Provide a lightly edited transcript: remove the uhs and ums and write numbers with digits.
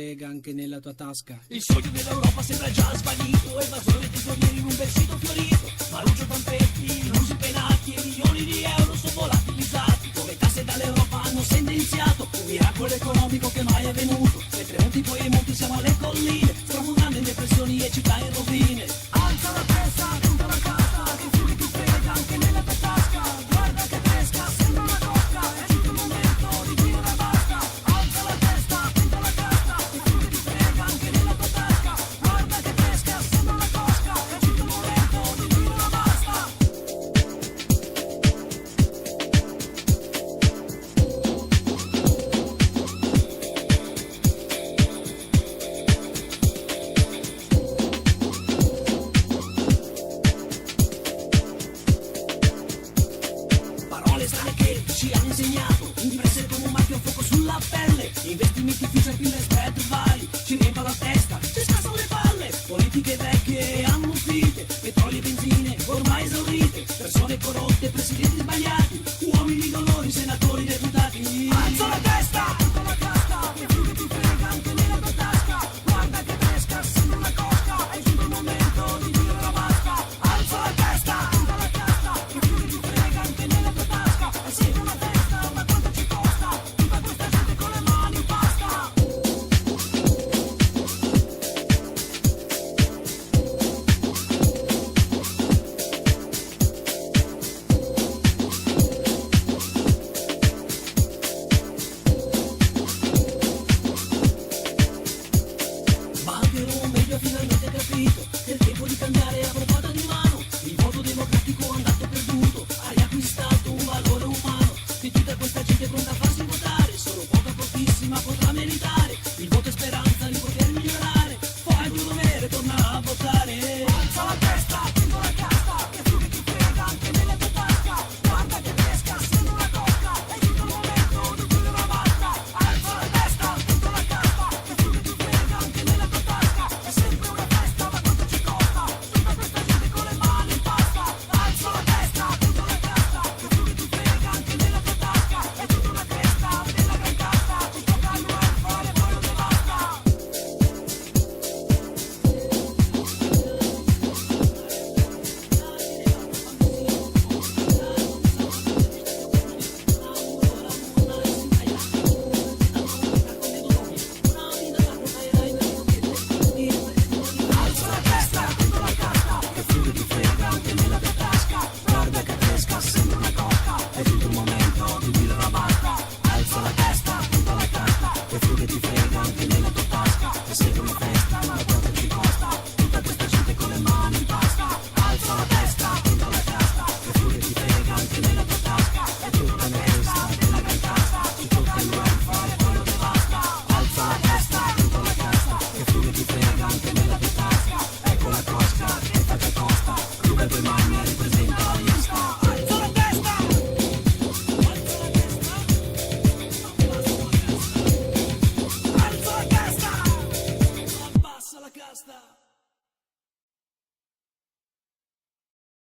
frega anche nella tua tasca. Il sogno dell'Europa sembra già svanito, evasore tesorieri in un vestito fiorito, Maruccio Pampetti, illusi penati e milioni di euro sono volatilizzati. Come tasse dall'Europa hanno sentenziato un miracolo economico che mai è venuto. Mentre monti poi e monti siamo alle colline, strafugando in depressioni e città in rovine. Alza la testa, tutta la casa, che figli ti frega anche nella tua tasca. Guarda che fresca, sembra una cocca, è giunto il momento di dire una basta. Alza la testa, tutta la casa, che figli ti frega anche nella tua tasca. Guarda che fresca, sembra una cocca, è giunto il momento di dire una basta. Parole strane che ci hanno insegnato, impresse come un marchio a fuoco sulla pelle. Investimenti future pill e spread vari, ci riempiono la testa, ci scassano le palle. Politiche vecchie ammuffite, petrolio e benzine ormai esaurite, persone corrotte, presidenti sbagliati.